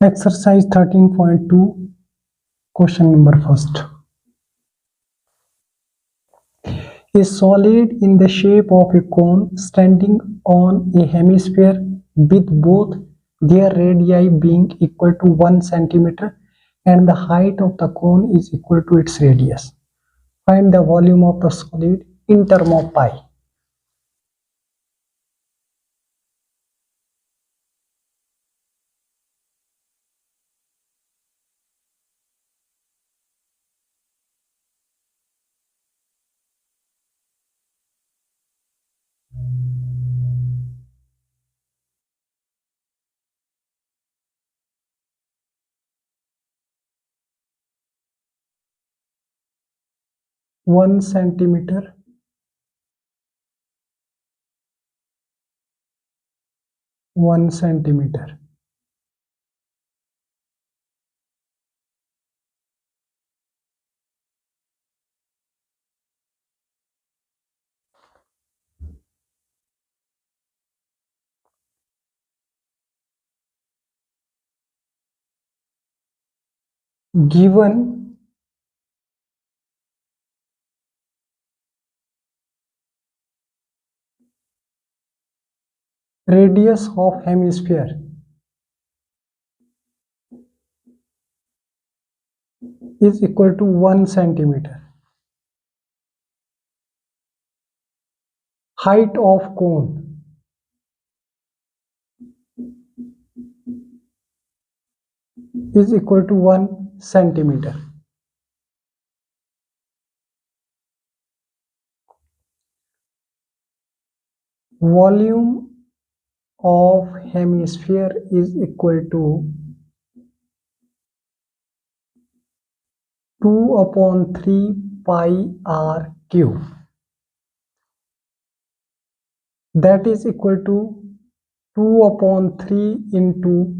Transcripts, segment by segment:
Exercise 13.2, question number first. A solid in the shape of a cone standing on a hemisphere with both their radii being equal to 1 centimeter and the height of the cone is equal to its radius. Find the volume of the solid in term of pi. One centimeter, one centimeter. Given radius of hemisphere is equal to 1 centimeter. Height of cone is equal to 1 centimeter. Volume of hemisphere is equal to 2 upon 3 pi r cube. That is equal to 2 upon 3 into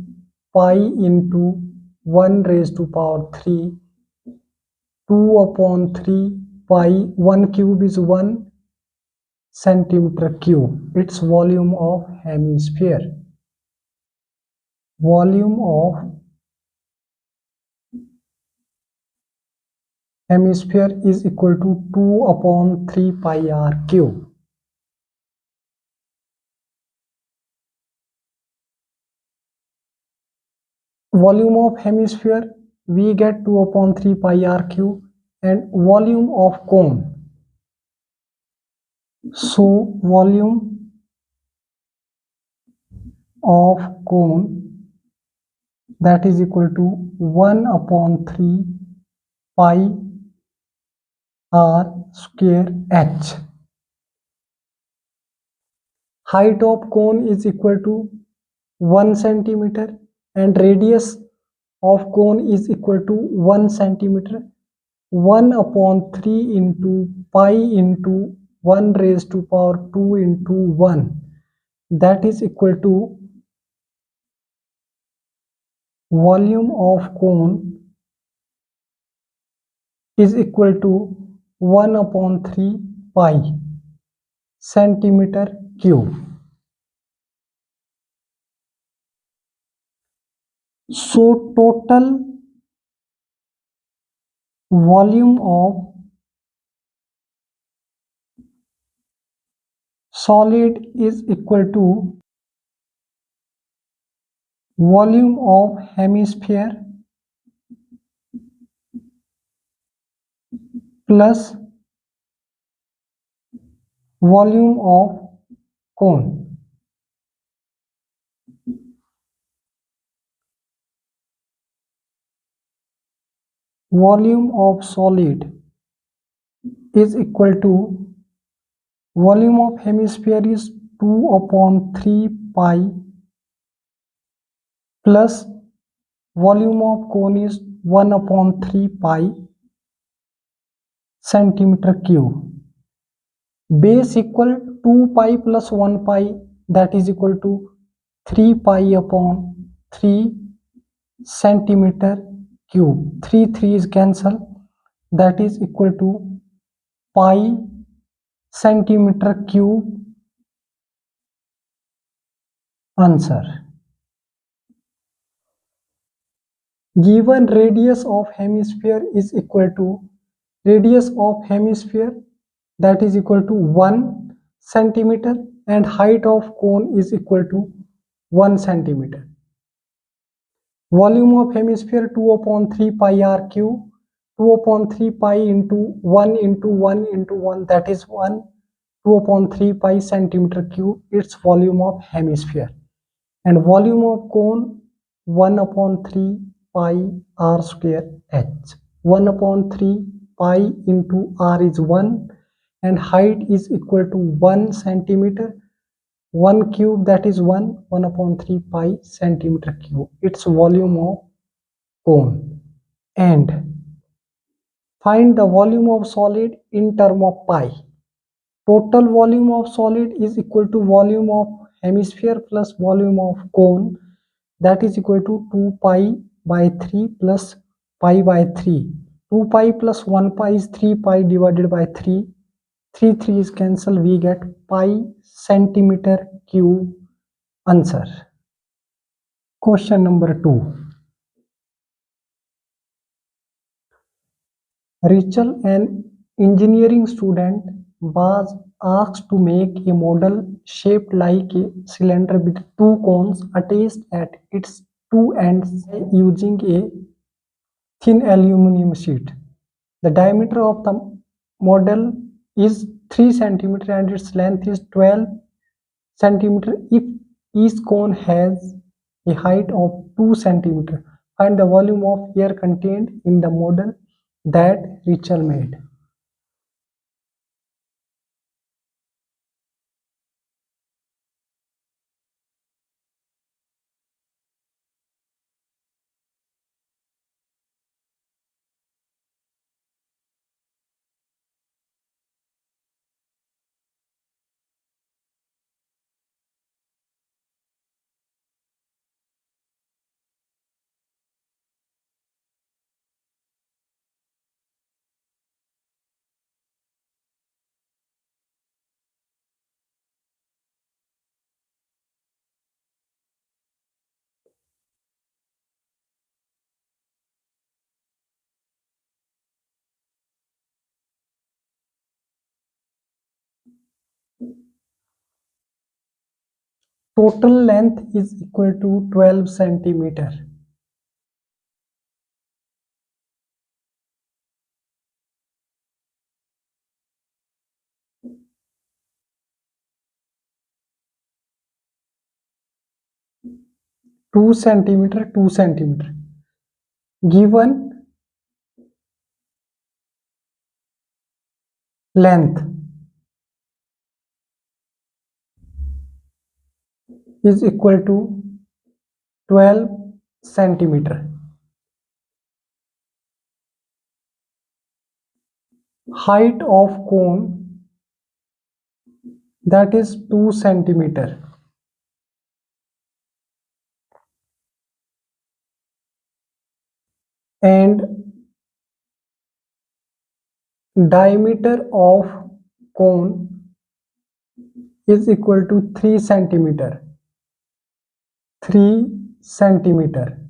pi into 1 raised to power 3. 2 upon 3 pi, 1 cube is 1 centimeter cube. Its volume of hemisphere. Volume of hemisphere is equal to 2 upon 3 pi r cube. Volume of hemisphere we get 2 upon 3 pi r cube, and volume of cone. So volume of cone, that is equal to 1 upon 3 pi r square h. Height of cone is equal to 1 centimeter and radius of cone is equal to 1 centimeter. 1 upon 3 into pi into 1 raised to power 2 into 1, that is equal to volume of cone is equal to 1 upon 3 pi centimeter cube. So total volume of solid is equal to volume of hemisphere plus volume of cone. Volume of solid is equal to volume of hemisphere is 2 upon 3 pi plus volume of cone is 1 upon 3 pi centimeter cube. Base equal 2 pi plus 1 pi, that is equal to 3 pi upon 3 centimeter cube. 3 is cancelled, that is equal to pi centimeter cube. Answer. Given radius of hemisphere is equal to radius of hemisphere, that is equal to 1 centimeter, and height of cone is equal to 1 centimeter. Volume of hemisphere 2 upon 3 pi r cube, 2 upon 3 pi into 1 into 1 into 1, that is 1, 2 upon 3 pi centimeter cube, its volume of hemisphere. And volume of cone 1 upon 3 pi r square h. 1 upon 3 pi into r is 1, and height is equal to 1 centimeter. 1 cube, that is 1 upon 3 pi centimeter cube, its volume of cone. And find the volume of solid in term of pi. Total volume of solid is equal to volume of hemisphere plus volume of cone, that is equal to 2 pi by 3 plus pi by 3. 2 pi plus 1 pi is 3 pi divided by 3. 3 is cancelled, we get pi centimeter cube answer. Question number 2. Rachel, an engineering student, was asked to make a model shaped like a cylinder with two cones attached at its two ends using a thin aluminum sheet. The diameter of the model is 3 centimeter and its length is 12 centimeter. If each cone has a height of 2 centimeter, find the volume of air contained in the model that Rachel made. Total length is equal to 12 centimeter. Two centimeter. Given length is equal to 12 centimeter. Height of cone, that is 2 centimeter. And diameter of cone is equal to 3 centimeter. 3 centimeter.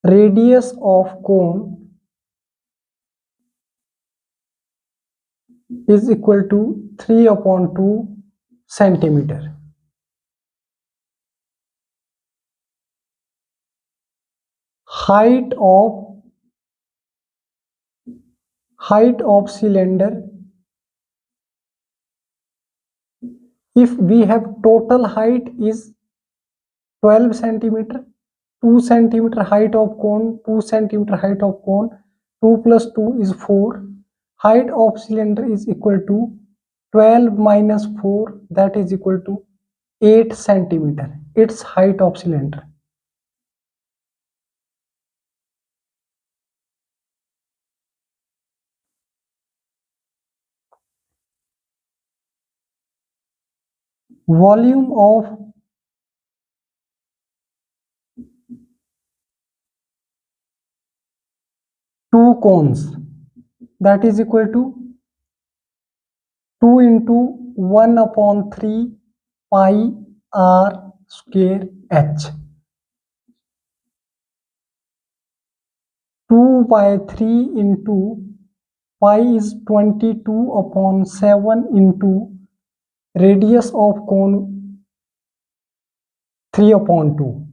Radius of cone is equal to 3 upon 2 centimeter. Height of cylinder, if we have total height is 12 centimeter, 2 centimeter height of cone, 2 centimeter height of cone, 2 plus 2 is 4. Height of cylinder is equal to 12 minus 4, that is equal to 8 centimeter. Its height of cylinder. Volume of two cones, that is equal to 2 into 1 upon 3 pi r square h. 2 by 3 into pi is 22 upon 7 into radius of cone 3 upon 2.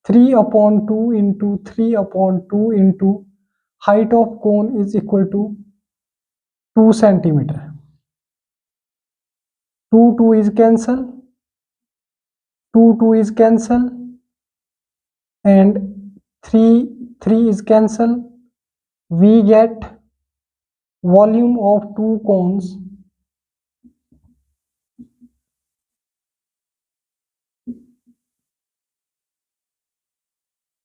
3 upon 2 into 3 upon 2 into height of cone is equal to 2 centimeter. 2 is cancel, 2 is cancel, and 3 is cancel. We get volume of two cones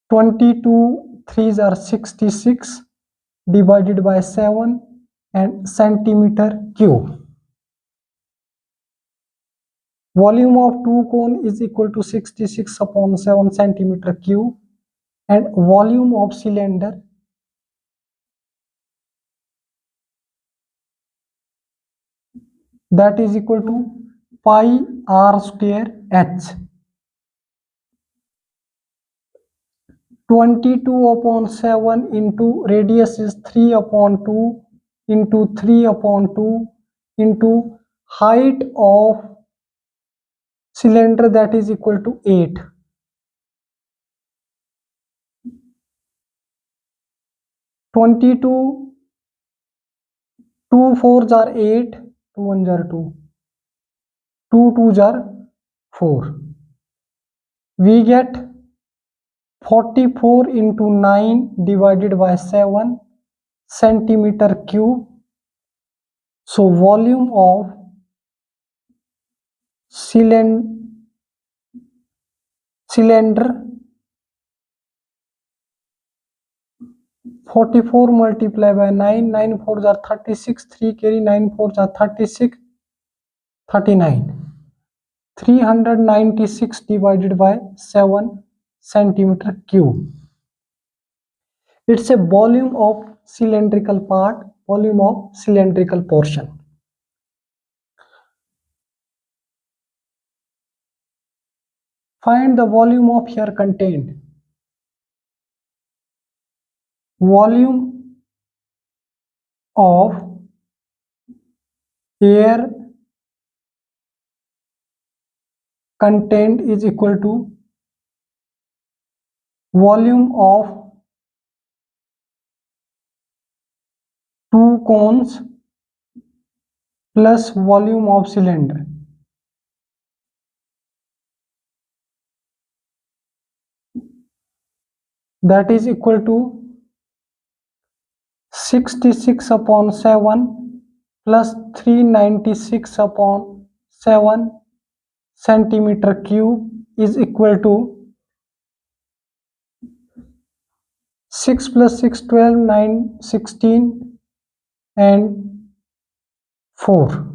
(22 3s are 66 divided by 7 and centimeter cube. Volume of two cone is equal to 66 upon 7 centimeter cube, and volume of cylinder that is equal to pi r square h. 22 upon 7 into radius is 3 upon 2 into 3 upon 2 into height of cylinder that is equal to 8. 22, 2 4s are 8, 2 1s are 2, 2 2s are 4. We get 44 into 9 divided by 7 centimeter cube. So volume of cylinder 44 multiplied by 9, 9 4s are 36, 3 carry 9 4s are 36, 39. 396 divided by 7 centimeter cube. It's a volume of cylindrical part, volume of cylindrical portion. Find the volume of air contained. Volume of air contained is equal to volume of two cones plus volume of cylinder. That is equal to 66 upon 7 plus 396 upon 7 centimeter cube is equal to 6 plus 6 12, 9 16 and 4.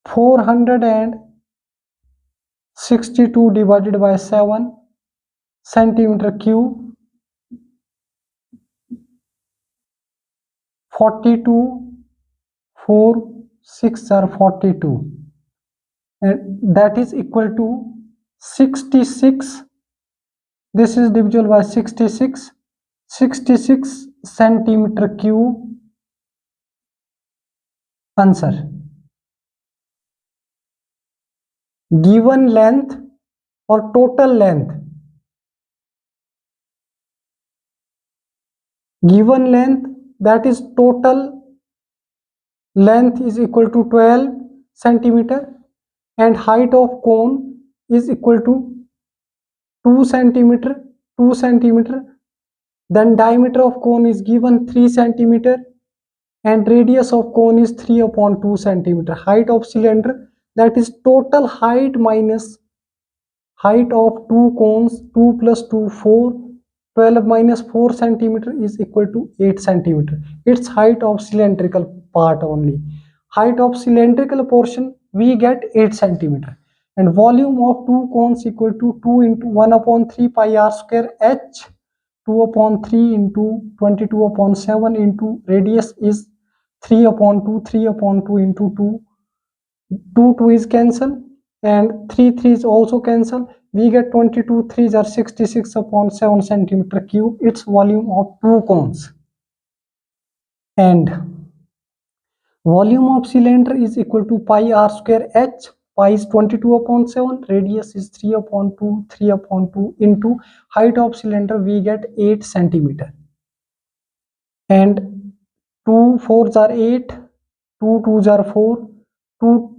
462 divided by 7 centimeter cube, 42, 4 6 are 42, and that is equal to 66. This is divisible by 66 centimeter cube. Answer. Given length or total length. Given length, that is total length is equal to 12 centimeter, and height of cone is equal to 2 centimeter. Then diameter of cone is given 3 centimeter, and radius of cone is 3 upon 2 centimeter. Height of cylinder, that is total height minus height of two cones, 2 plus 2 4, 12 minus 4 centimeter is equal to 8 centimeter. It's height of cylindrical part only. Height of cylindrical portion we get 8 centimeter, and volume of two cones equal to 2 into 1 upon 3 pi r square h. 2 upon 3 into 22 upon 7 into radius is 3 upon 2, 3 upon 2 into 2. 2 is cancel, and 3 is also cancel. we get 22 3s are 66 upon 7 centimeter cube. Its volume of 2 cones. And volume of cylinder is equal to pi r square h. Pi is 22 upon 7, radius is 3 upon 2, 3 upon 2 into height of cylinder, we get 8 centimeter. And 2 4s are 8, 2 2s are 4,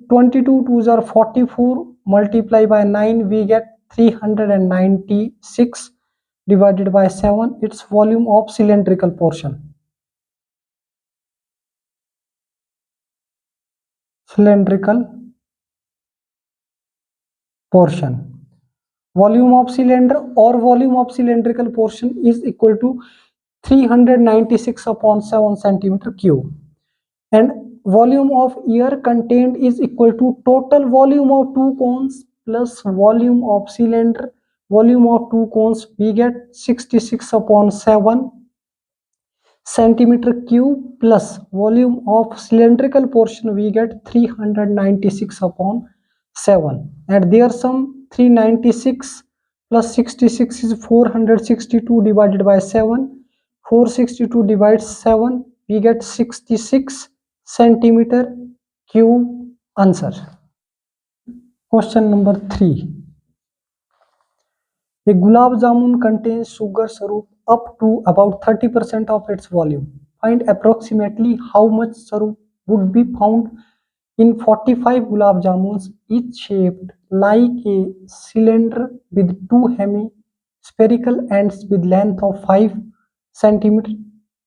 22 2s are 44, multiply by 9, we get 396 divided by 7, its volume of cylindrical portion. Cylindrical portion. Volume of cylinder or volume of cylindrical portion is equal to 396 upon 7 centimeter cube. And volume of air contained is equal to total volume of 2 cones plus volume of cylinder. Volume of 2 cones, we get 66 upon 7 centimeter cube plus volume of cylindrical portion, we get 396 upon 7. And there sum 396 plus 66 is 462 divided by 7. 462 divides 7, we get 66 centimeter cube. Answer. Question number 3. A gulab jamun contains sugar syrup up to about 30% of its volume. Find approximately how much syrup would be found in 45 gulab jamuns, each shaped like a cylinder with 2 hemispherical ends with length of 5 centimeter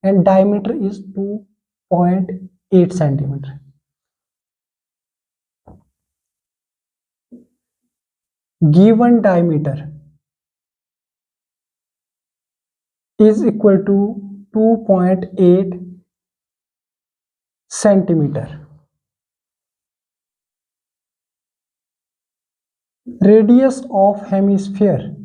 and diameter is 2.8 centimeter. Given diameter is equal to 2.8 centimeter. Radius of hemisphere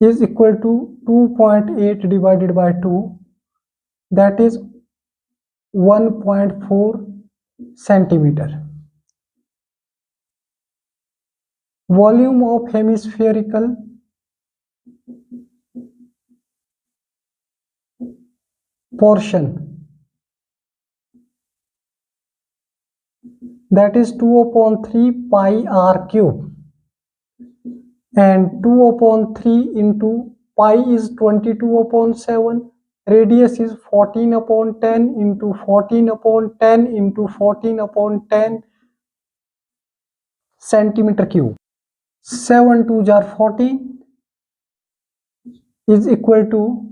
is equal to 2.8 divided by 2, that is 1.4 centimeter. Volume of hemispherical portion, that is 2 upon 3 pi r cube, and 2 upon 3 into pi is 22 upon 7, radius is 14 upon 10 into 14 upon 10 into 14 upon 10 centimeter cube. 7 2s are 40 is equal to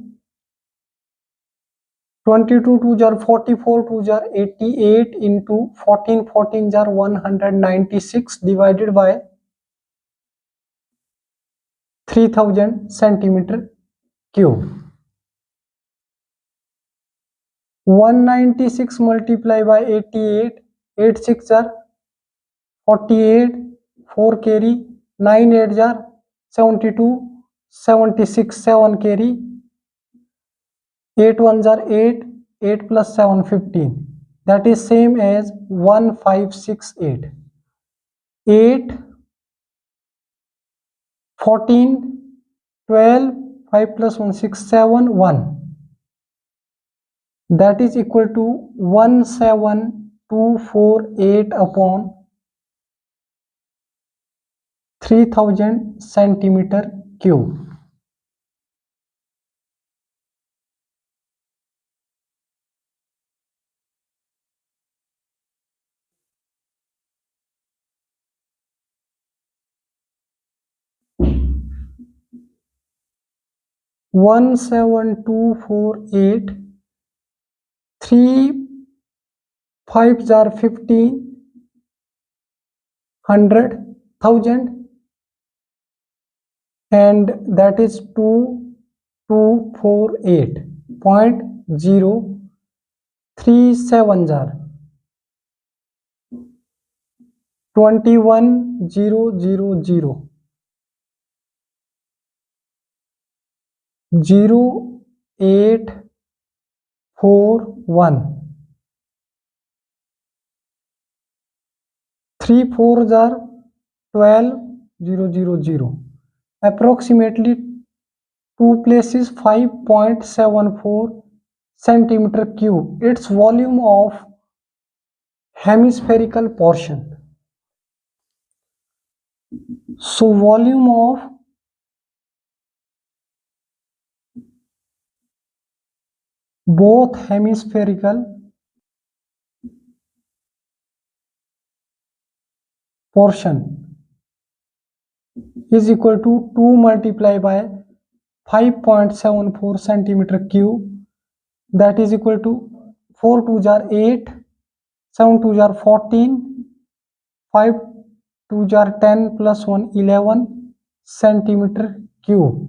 22 2s are 44, 2s are 88 into 14 14s are 196 divided by 3000 centimeter cube. 196 multiply by 88, 8 6 are 48, 4 carry, 9 8 are 72, 76 7 carry, 8 1s are 8, 8 plus 7 15, that is same as 1568. 8 14 12 5 plus 1 6 7 1, that is equal to 17248 upon 3000 centimeter cube. One 17248, 3 5s are 15, 100, 1000, and that is 2248.037 are 21000 0841 3 4s are 12, 0 0 0. Approximately 2 places 5.74 centimeter cube. Its volume of hemispherical portion. So volume of both hemispherical portion is equal to 2 multiplied by 5.74 centimeter cube, that is equal to 4 2s are 8, 7 2s are 14, 5 2s are 10 plus 1 11 centimeter cube.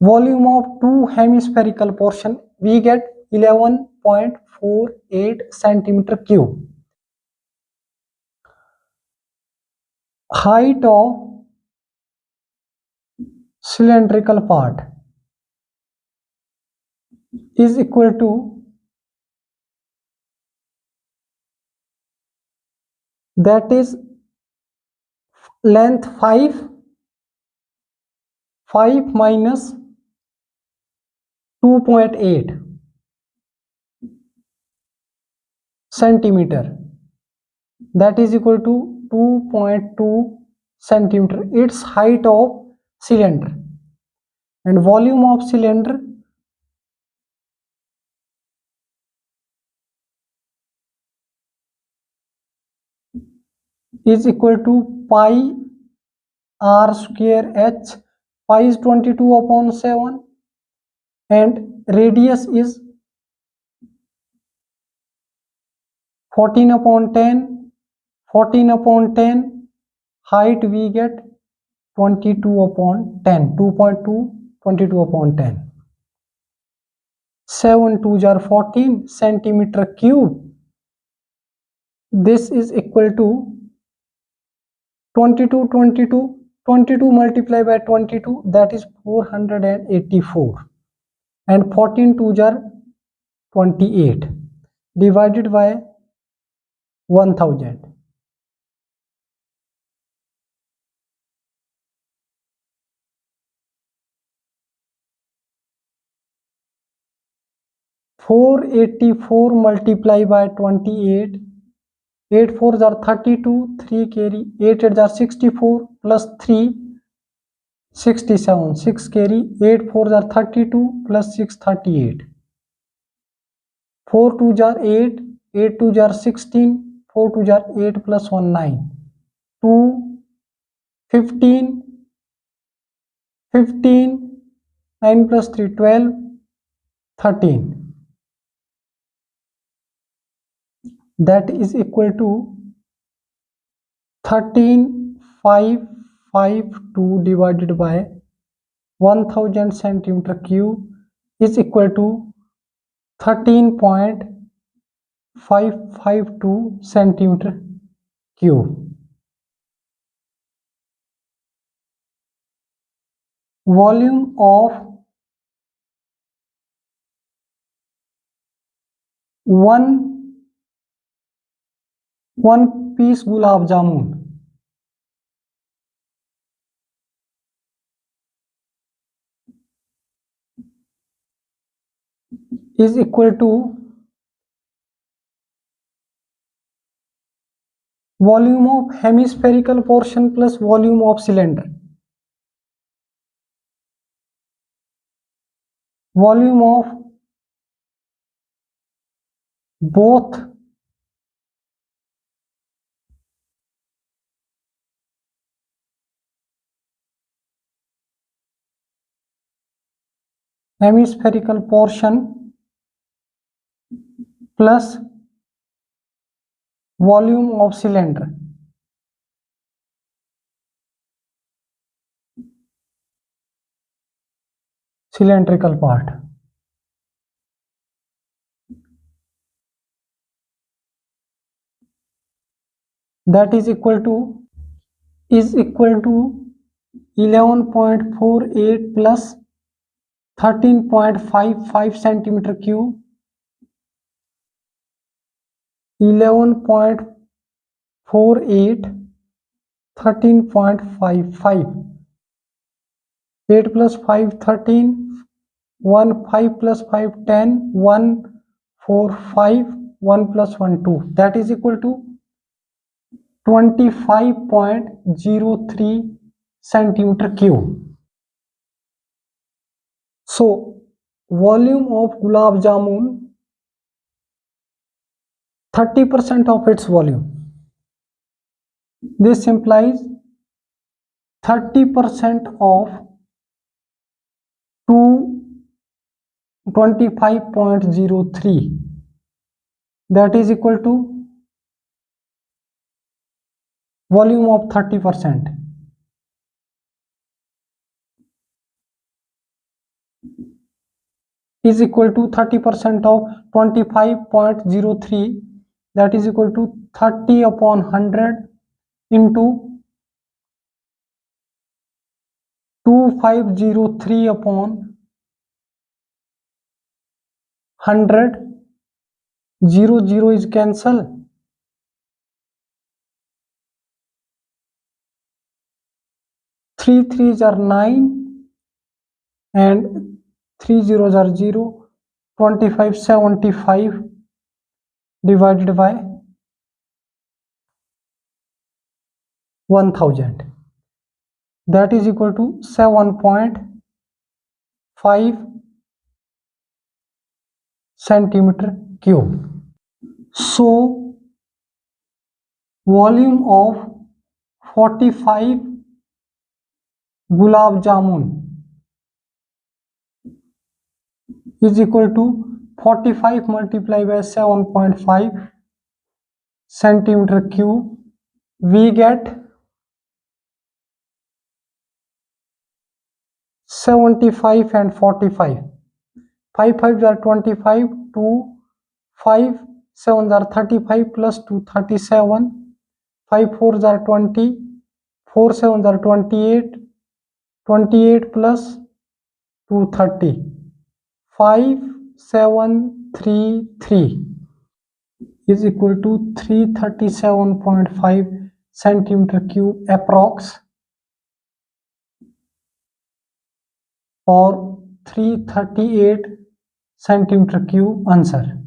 Volume of two hemispherical portion, we get 11.48 centimeter cube. Height of cylindrical part is equal to that is length 5 minus 2.8 centimeter, that is equal to 2.2 centimeter. Its height of cylinder, and volume of cylinder is equal to pi r square h. Pi is 22/7 and radius is 14/10. 14/10 height we get 22/10. 2.2 22/10. 7 2s are 14 centimeter cube. This is equal to 22 multiplied by 22, that is 484, and 14 2s are 28 divided by 1000. 484 multiplied by 28, 8 4s are 32, 3 carry, 8 8s are 64 plus 3 67, 6 carry, 8 4s are 32 plus 6 38, 4 2s are 8, 8 2s are 16, 4 2s are 8 plus 1 9, 2 15, 15, 9 plus 3 12, 13, that is equal to 13,552 divided by 1000 centimeter cube is equal to 13.552 centimeter cube. Volume of one piece gulab jamun is equal to volume of hemispherical portion plus volume of cylinder. Volume of both hemispherical portion plus volume of cylinder. Cylindrical part. That is equal to 11.48 plus 13.55 centimeter cube. 11.48 8 13.55, 8 plus 5 13, 1 5 plus 5 10, 1 4 5, 1 plus 1 2, that is equal to 25.03 centimeter cube. So volume of gulab jamun, 30% of its volume. This implies 30% of 25.03, that is equal to volume of 30%. Is equal to 30% of 25.03, that is equal to 30 upon 100 into 2503 upon 100. 0 0 is cancel. 3 3s are 9 and 3 zeros are 0. 2575 divided by 1000, that is equal to 7.5 centimeter cube. So volume of 45 gulab jamun is equal to 45 multiplied by 7.5 centimeter cube. We get 75 and 45. 5 5s are 25, 2 5 7s are 35 plus 2 37, 5 4s are 20, 4 7s are 28, 28 plus 2 30, 5733 is equal to 337.5 centimeter cube approx, or 338 centimeter cube. Answer.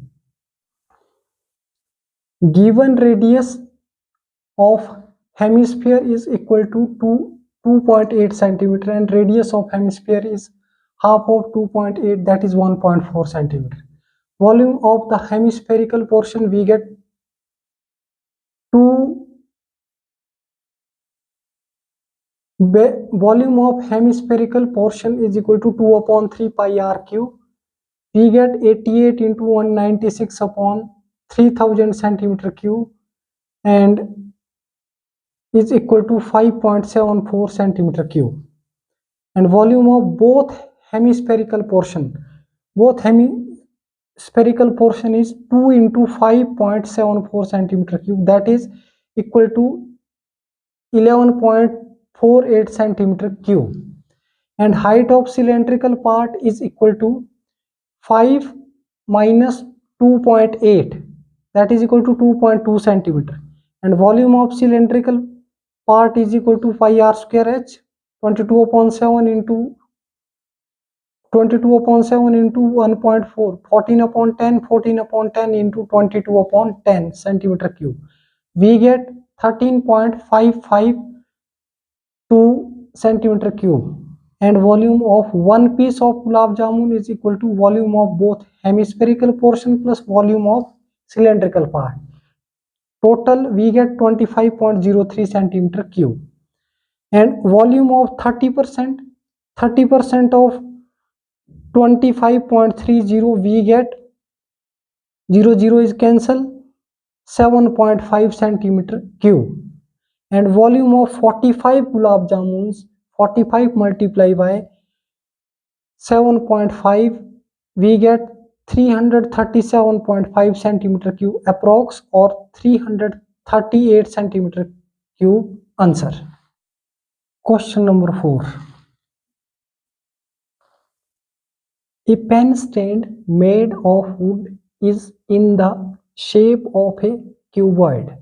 Given radius of hemisphere is equal to 2.8 centimeter and radius of hemisphere is half of 2.8, that is 1.4 centimeter. Volume of the hemispherical portion, we get 2 volume of hemispherical portion is equal to 2 upon 3 pi r cube. We get 88 into 196 upon 3000 centimeter cube and is equal to 5.74 centimeter cube. And volume of both hemispherical portion is 2 into 5.74 centimeter cube, that is equal to 11.48 centimeter cube. And height of cylindrical part is equal to 5 minus 2.8, that is equal to 2.2 centimeter. And volume of cylindrical part is equal to pi r square h, 22 upon 7 into 1.4, 14 upon 10, 14 upon 10 into 22 upon 10 centimeter cube. We get 13.552 centimeter cube. And volume of one piece of gulab jamun is equal to volume of both hemispherical portion plus volume of cylindrical part. Total we get 25.03 centimeter cube. And volume of 30% of 25.30, we get 0 0 is cancel, 7.5 centimeter cube. And volume of 45 gulab jamuns, 45 multiplied by 7.5, we get 337.5 centimeter cube approx, or 338 centimeter cube. Answer. Question number 4. A pen stand made of wood is in the shape of a cuboid.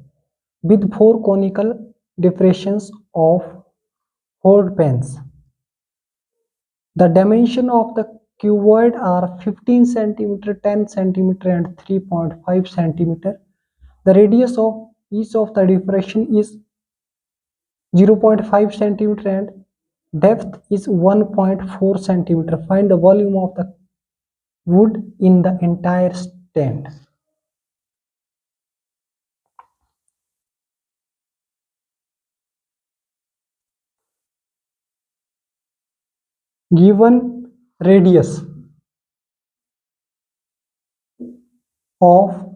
with 4 conical depressions of hole pens. The dimension of the cuboid are 15 cm, 10 cm and 3.5 cm. The radius of each of the depression is 0.5 cm and depth is 1.4 cm. Find the volume of the wood in the entire stand. Given radius of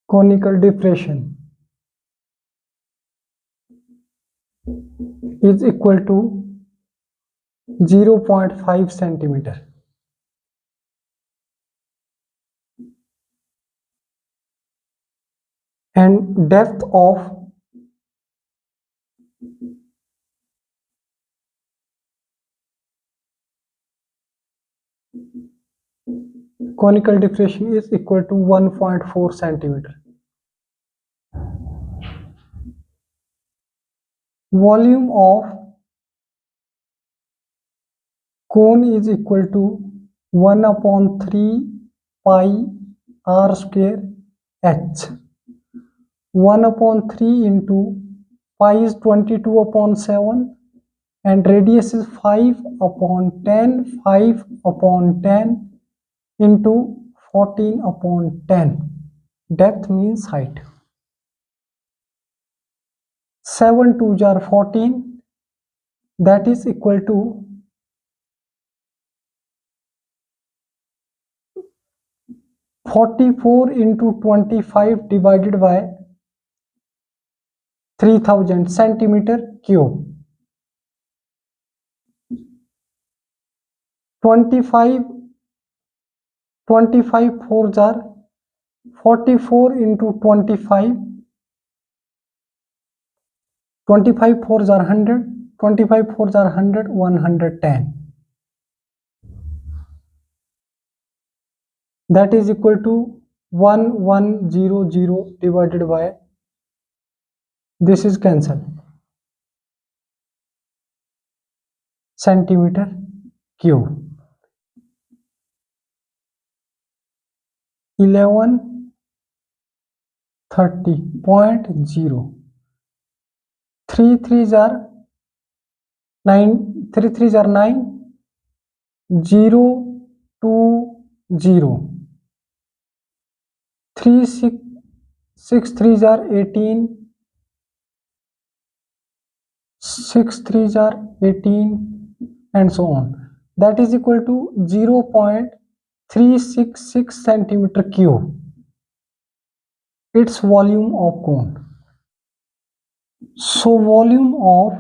conical depression is equal to 0.5 centimeter. And depth of conical depression is equal to 1.4 centimeter. Volume of cone is equal to 1 upon 3 pi r square h. 1 upon 3 into pi is 22 upon 7 and radius is 5 upon 10, 5 upon 10 into 14 upon 10. Depth means height. 7 2s are 14, that is equal to 44 into 25 divided by 3000 centimeter cube. 25 4s are 44 into 25. 25 4s are 100. 25 4s are 100. 110. That is equal to 1100 divided by, this is cancelled, centimeter cube. 1130.0. 3 3s are 9. 3 3s are 9. 0 2 0. 3 6 3s are 18. 6 3s are 18 and so on. That is equal to 0.366 centimeter cube. Its volume of cone. So volume of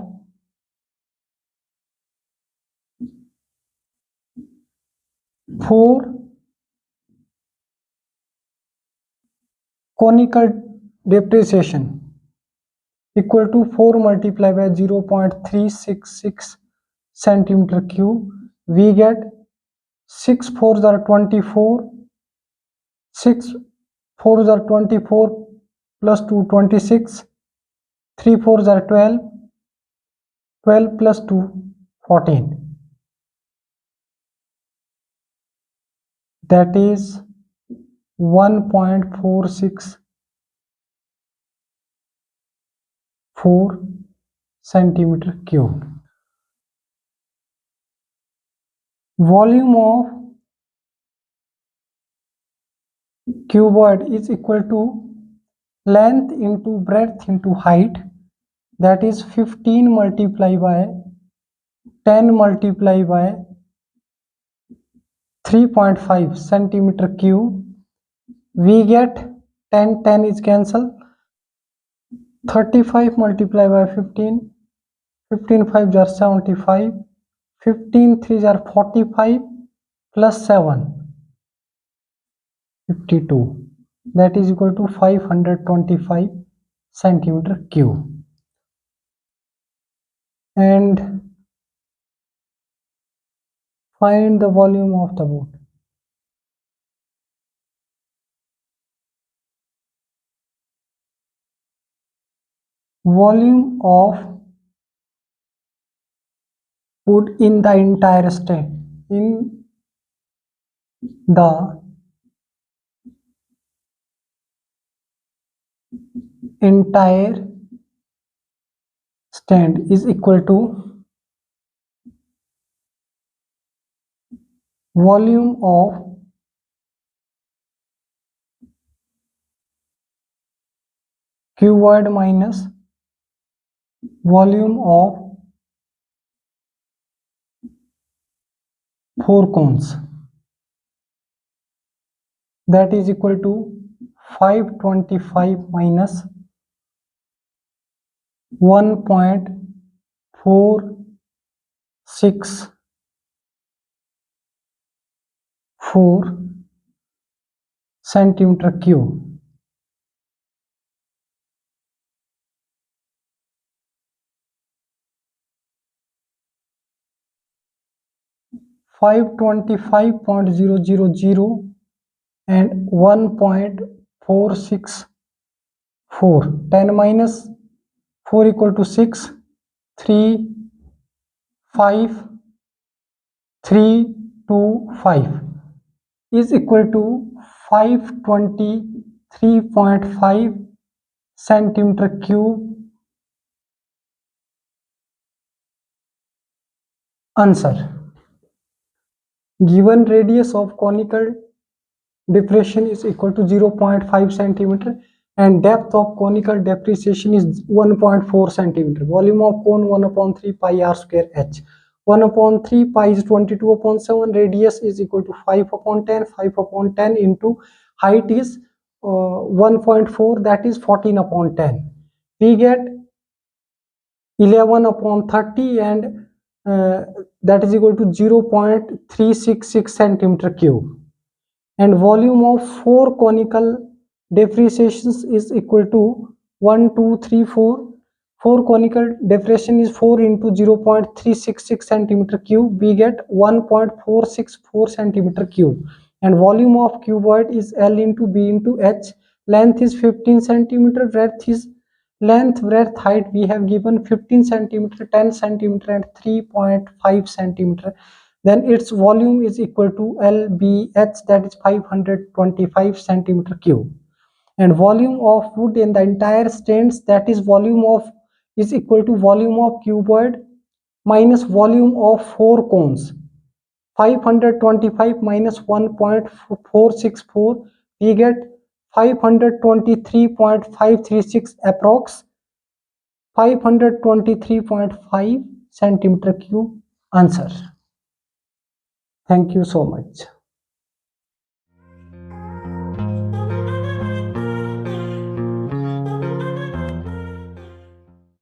four conical depreciation equal to 4 multiplied by 0.366 centimeter cube. We get 6 4s are 24. 6 4s are 24 plus 2 26. 3 4s are 12. 12 plus 2 14. That is 1.464 centimeter cube. Volume of cuboid is equal to length into breadth into height, that is 15 multiplied by 10 multiplied by 3.5 centimeter cube. We get 10 10 is cancelled. 35 multiplied by 15. 15 5s are 75. 15 3s are 45 plus 7 52. That is equal to 525 centimeter cube. And Find the volume of the wood. Volume of wood in the entire state. In the entire stand is equal to volume of cuboid minus volume of 4 cones, that is equal to 525 minus 1.464 centimeter cube. $525.000 and 1.464. 10 minus 4 equal to 6. 3, 5, 3, 2, 5 is equal to 523.5 centimeter cube. Answer. Given radius of conical depression is equal to 0.5 centimeter and depth of conical depreciation is 1.4 centimeter. Volume of cone 1/3 pi r square h. 1/3 pi is 22/7. Radius is equal to 5/10. 5/10 into height is 1.4, that is 14/10. We get 11/30 and that is equal to 0.366 centimeter cube. And volume of 4 conical depreciations is equal to 1, 2, 3, 4. 4 conical depression is 4 into 0.366 centimeter cube. We get 1.464 centimeter cube. And volume of cuboid is L into B into H. Length is 15 centimeter. Breadth is breadth, height we have given 15 centimeter, 10 centimeter and 3.5 centimeter. Then its volume is equal to LBH, that is 525 centimeter cube. And volume of wood in the entire stands, that is volume of is equal to volume of cuboid minus volume of 4 cones. 525 minus 1.464, we get 523.536 approx 523.5 centimeter cube. Answer. Thank you so much.